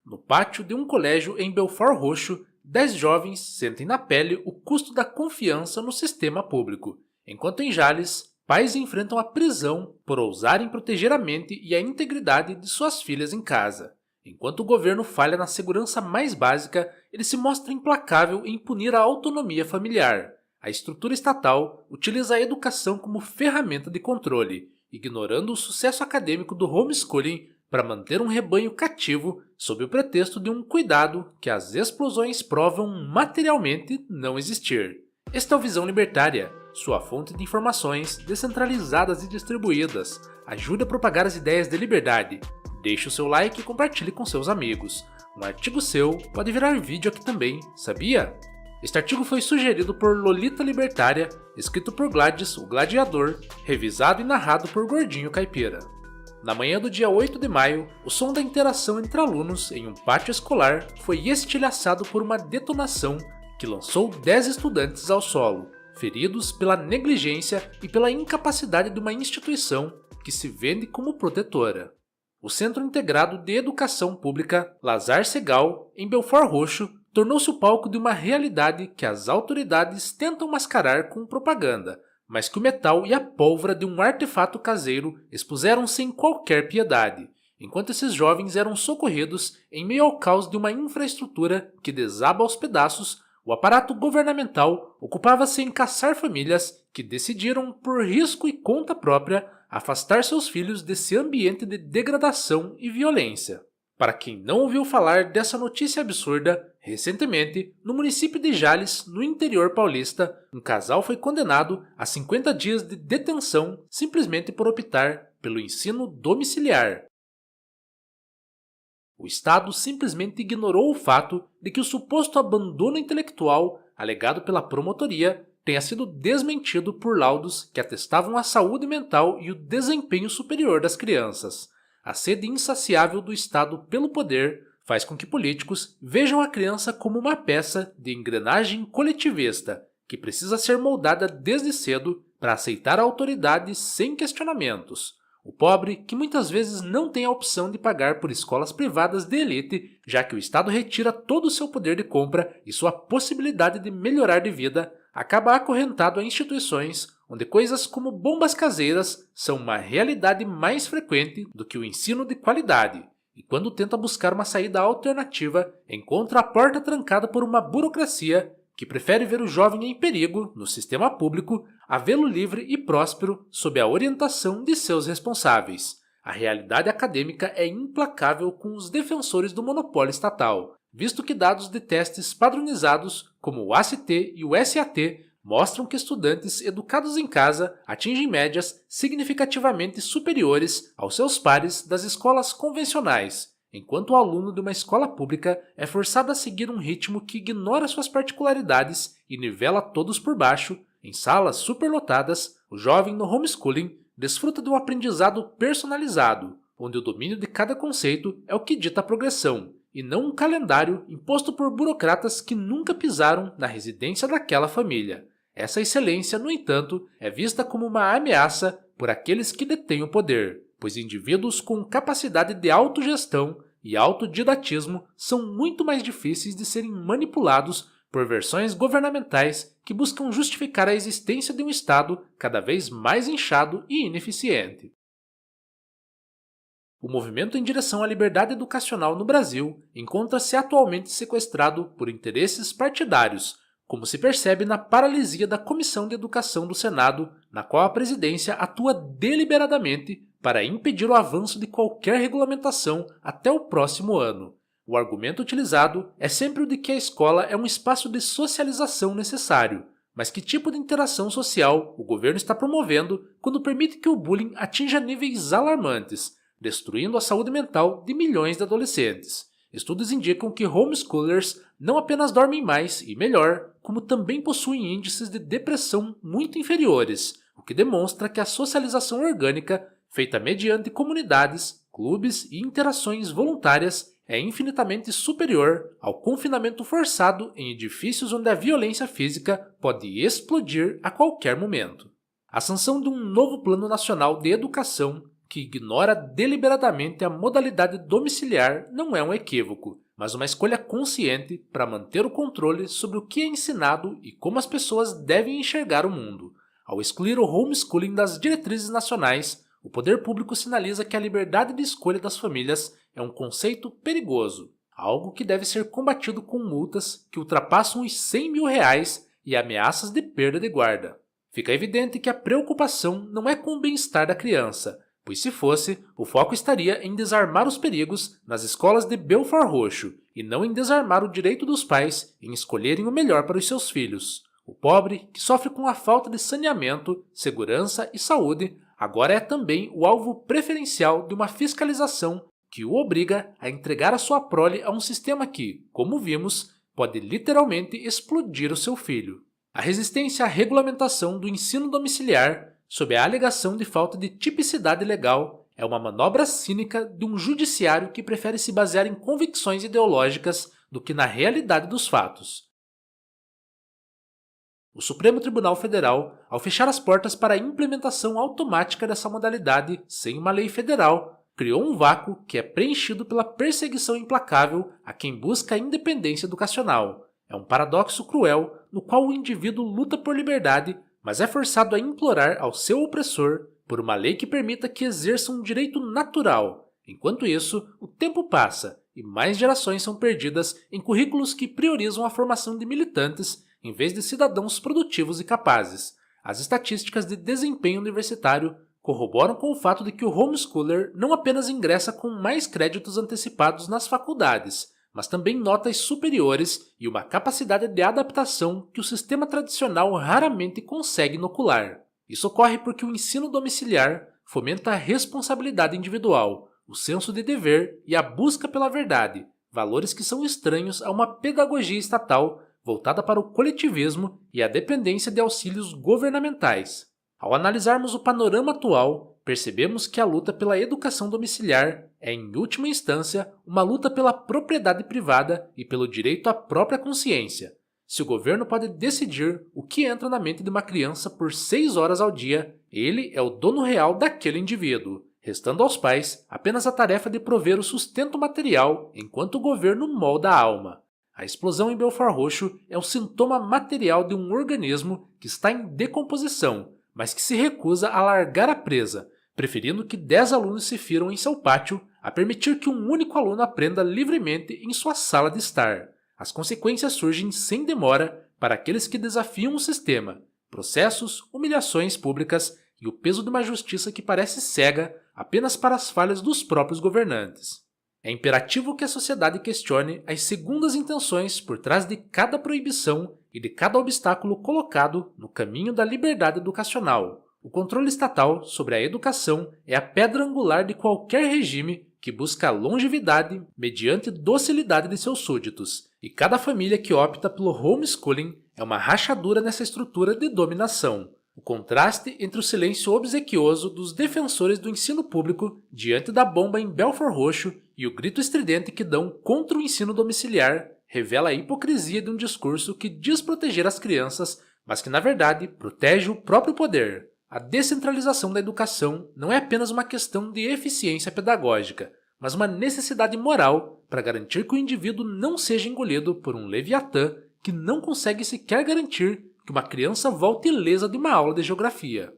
No pátio de um colégio em Belford Roxo, 10 jovens sentem na pele o custo da confiança no sistema público, enquanto em Jales, pais enfrentam a prisão por ousarem proteger a mente e a integridade de suas filhas em casa. Enquanto o governo falha na segurança mais básica, ele se mostra implacável em punir a autonomia familiar. A estrutura estatal utiliza a educação como ferramenta de controle, ignorando o sucesso acadêmico do homeschooling para manter um rebanho cativo sob o pretexto de um cuidado que as explosões provam materialmente não existir. Esta é o Visão Libertária, sua fonte de informações descentralizadas e distribuídas. Ajude a propagar as ideias de liberdade. Deixe o seu like e compartilhe com seus amigos. Um artigo seu pode virar vídeo aqui também, sabia? Este artigo foi sugerido por Lolita Libertária, escrito por Gladys, o Gladiador, revisado e narrado por Gordinho Caipira. Na manhã do dia 8 de maio, o som da interação entre alunos em um pátio escolar foi estilhaçado por uma detonação que lançou 10 estudantes ao solo, feridos pela negligência e pela incapacidade de uma instituição que se vende como protetora. O Centro Integrado de Educação Pública Lazar Segal, em Belford Roxo, tornou-se o palco de uma realidade que as autoridades tentam mascarar com propaganda, mas que o metal e a pólvora de um artefato caseiro expuseram sem qualquer piedade, enquanto esses jovens eram socorridos em meio ao caos de uma infraestrutura que desaba aos pedaços. O aparato governamental ocupava-se em caçar famílias que decidiram, por risco e conta própria, afastar seus filhos desse ambiente de degradação e violência. Para quem não ouviu falar dessa notícia absurda, recentemente, no município de Jales, no interior paulista, um casal foi condenado a 50 dias de detenção simplesmente por optar pelo ensino domiciliar. O Estado simplesmente ignorou o fato de que o suposto abandono intelectual, alegado pela promotoria, tenha sido desmentido por laudos que atestavam a saúde mental e o desempenho superior das crianças. A sede insaciável do Estado pelo poder faz com que políticos vejam a criança como uma peça de engrenagem coletivista que precisa ser moldada desde cedo para aceitar a autoridade sem questionamentos. O pobre, que muitas vezes não tem a opção de pagar por escolas privadas de elite, já que o Estado retira todo o seu poder de compra e sua possibilidade de melhorar de vida, acaba acorrentado a instituições onde coisas como bombas caseiras são uma realidade mais frequente do que o ensino de qualidade, e quando tenta buscar uma saída alternativa, encontra a porta trancada por uma burocracia que prefere ver o jovem em perigo no sistema público a vê-lo livre e próspero sob a orientação de seus responsáveis. A realidade acadêmica é implacável com os defensores do monopólio estatal, visto que dados de testes padronizados, como o ACT e o SAT, mostram que estudantes educados em casa atingem médias significativamente superiores aos seus pares das escolas convencionais, enquanto o aluno de uma escola pública é forçado a seguir um ritmo que ignora suas particularidades e nivela todos por baixo. Em salas superlotadas, o jovem no homeschooling desfruta de um aprendizado personalizado, onde o domínio de cada conceito é o que dita a progressão, e não um calendário imposto por burocratas que nunca pisaram na residência daquela família. Essa excelência, no entanto, é vista como uma ameaça por aqueles que detêm o poder, pois indivíduos com capacidade de autogestão e autodidatismo são muito mais difíceis de serem manipulados por versões governamentais que buscam justificar a existência de um Estado cada vez mais inchado e ineficiente. O movimento em direção à liberdade educacional no Brasil encontra-se atualmente sequestrado por interesses partidários, como se percebe na paralisia da Comissão de Educação do Senado, na qual a presidência atua deliberadamente para impedir o avanço de qualquer regulamentação até o próximo ano. O argumento utilizado é sempre o de que a escola é um espaço de socialização necessário, mas que tipo de interação social o governo está promovendo quando permite que o bullying atinja níveis alarmantes, destruindo a saúde mental de milhões de adolescentes. Estudos indicam que homeschoolers não apenas dormem mais e melhor, como também possuem índices de depressão muito inferiores, o que demonstra que a socialização orgânica, feita mediante comunidades, clubes e interações voluntárias, é infinitamente superior ao confinamento forçado em edifícios onde a violência física pode explodir a qualquer momento. A sanção de um novo Plano Nacional de Educação, que ignora deliberadamente a modalidade domiciliar não é um equívoco, mas uma escolha consciente para manter o controle sobre o que é ensinado e como as pessoas devem enxergar o mundo. Ao excluir o homeschooling das diretrizes nacionais, o poder público sinaliza que a liberdade de escolha das famílias é um conceito perigoso, algo que deve ser combatido com multas que ultrapassam os R$ 100.000 e ameaças de perda de guarda. Fica evidente que a preocupação não é com o bem-estar da criança, pois se fosse, o foco estaria em desarmar os perigos nas escolas de Belford Roxo e não em desarmar o direito dos pais em escolherem o melhor para os seus filhos. O pobre, que sofre com a falta de saneamento, segurança e saúde, agora é também o alvo preferencial de uma fiscalização que o obriga a entregar a sua prole a um sistema que, como vimos, pode literalmente explodir o seu filho. A resistência à regulamentação do ensino domiciliar, sob a alegação de falta de tipicidade legal, é uma manobra cínica de um judiciário que prefere se basear em convicções ideológicas do que na realidade dos fatos. O Supremo Tribunal Federal, ao fechar as portas para a implementação automática dessa modalidade sem uma lei federal, criou um vácuo que é preenchido pela perseguição implacável a quem busca a independência educacional. É um paradoxo cruel no qual o indivíduo luta por liberdade, mas é forçado a implorar ao seu opressor por uma lei que permita que exerça um direito natural. Enquanto isso, o tempo passa e mais gerações são perdidas em currículos que priorizam a formação de militantes em vez de cidadãos produtivos e capazes. As estatísticas de desempenho universitário corroboram com o fato de que o homeschooler não apenas ingressa com mais créditos antecipados nas faculdades, mas também notas superiores e uma capacidade de adaptação que o sistema tradicional raramente consegue inocular. Isso ocorre porque o ensino domiciliar fomenta a responsabilidade individual, o senso de dever e a busca pela verdade, valores que são estranhos a uma pedagogia estatal voltada para o coletivismo e a dependência de auxílios governamentais. Ao analisarmos o panorama atual, percebemos que a luta pela educação domiciliar é, em última instância, uma luta pela propriedade privada e pelo direito à própria consciência. Se o governo pode decidir o que entra na mente de uma criança por 6 horas ao dia, ele é o dono real daquele indivíduo, restando aos pais apenas a tarefa de prover o sustento material enquanto o governo molda a alma. A explosão em Belford Roxo é um sintoma material de um organismo que está em decomposição, mas que se recusa a largar a presa, preferindo que 10 alunos se firam em seu pátio a permitir que um único aluno aprenda livremente em sua sala de estar. As consequências surgem sem demora para aqueles que desafiam o sistema: processos, humilhações públicas e o peso de uma justiça que parece cega apenas para as falhas dos próprios governantes. É imperativo que a sociedade questione as segundas intenções por trás de cada proibição e de cada obstáculo colocado no caminho da liberdade educacional. O controle estatal sobre a educação é a pedra angular de qualquer regime que busca a longevidade mediante docilidade de seus súditos, e cada família que opta pelo homeschooling é uma rachadura nessa estrutura de dominação. O contraste entre o silêncio obsequioso dos defensores do ensino público diante da bomba em Belford Roxo e o grito estridente que dão contra o ensino domiciliar revela a hipocrisia de um discurso que diz proteger as crianças, mas que na verdade protege o próprio poder. A descentralização da educação não é apenas uma questão de eficiência pedagógica, mas uma necessidade moral para garantir que o indivíduo não seja engolido por um leviatã que não consegue sequer garantir que uma criança volte ilesa de uma aula de geografia.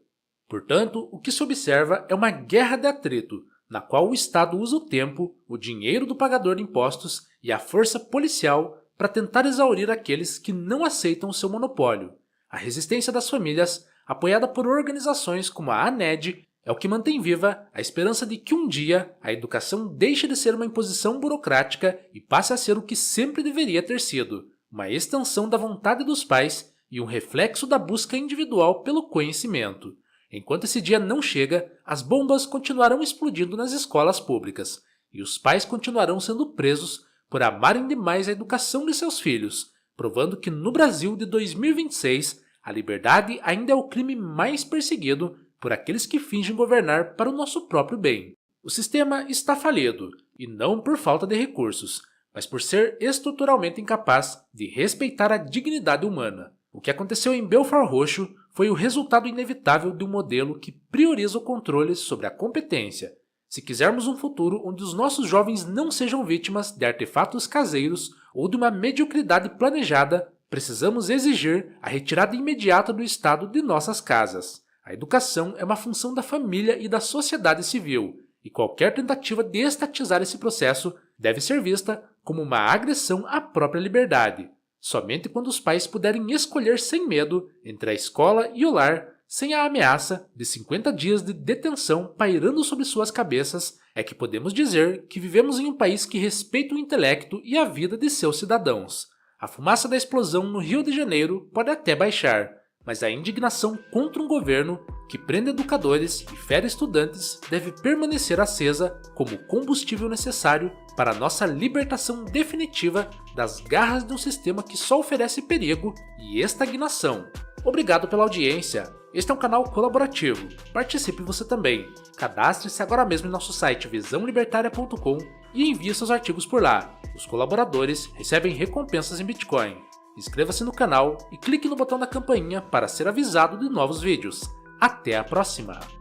Portanto, o que se observa é uma guerra de atrito, na qual o Estado usa o tempo, o dinheiro do pagador de impostos e a força policial para tentar exaurir aqueles que não aceitam o seu monopólio. A resistência das famílias, apoiada por organizações como a ANED, é o que mantém viva a esperança de que um dia a educação deixe de ser uma imposição burocrática e passe a ser o que sempre deveria ter sido, uma extensão da vontade dos pais e um reflexo da busca individual pelo conhecimento. Enquanto esse dia não chega, as bombas continuarão explodindo nas escolas públicas, e os pais continuarão sendo presos por amarem demais a educação de seus filhos, provando que no Brasil de 2026, a liberdade ainda é o crime mais perseguido por aqueles que fingem governar para o nosso próprio bem. O sistema está falido, e não por falta de recursos, mas por ser estruturalmente incapaz de respeitar a dignidade humana. O que aconteceu em Belford Roxo foi o resultado inevitável de um modelo que prioriza o controle sobre a competência. Se quisermos um futuro onde os nossos jovens não sejam vítimas de artefatos caseiros ou de uma mediocridade planejada, precisamos exigir a retirada imediata do Estado de nossas casas. A educação é uma função da família e da sociedade civil, e qualquer tentativa de estatizar esse processo deve ser vista como uma agressão à própria liberdade. Somente quando os pais puderem escolher sem medo entre a escola e o lar, sem a ameaça de 50 dias de detenção pairando sobre suas cabeças, é que podemos dizer que vivemos em um país que respeita o intelecto e a vida de seus cidadãos. A fumaça da explosão no Rio de Janeiro pode até baixar, mas a indignação contra um governo que prende educadores e fere estudantes deve permanecer acesa como combustível necessário para nossa libertação definitiva das garras de um sistema que só oferece perigo e estagnação. Obrigado pela audiência. Este é um canal colaborativo. Participe você também. Cadastre-se agora mesmo em nosso site visãolibertaria.com e envie seus artigos por lá. Os colaboradores recebem recompensas em Bitcoin. Inscreva-se no canal e clique no botão da campainha para ser avisado de novos vídeos. Até a próxima!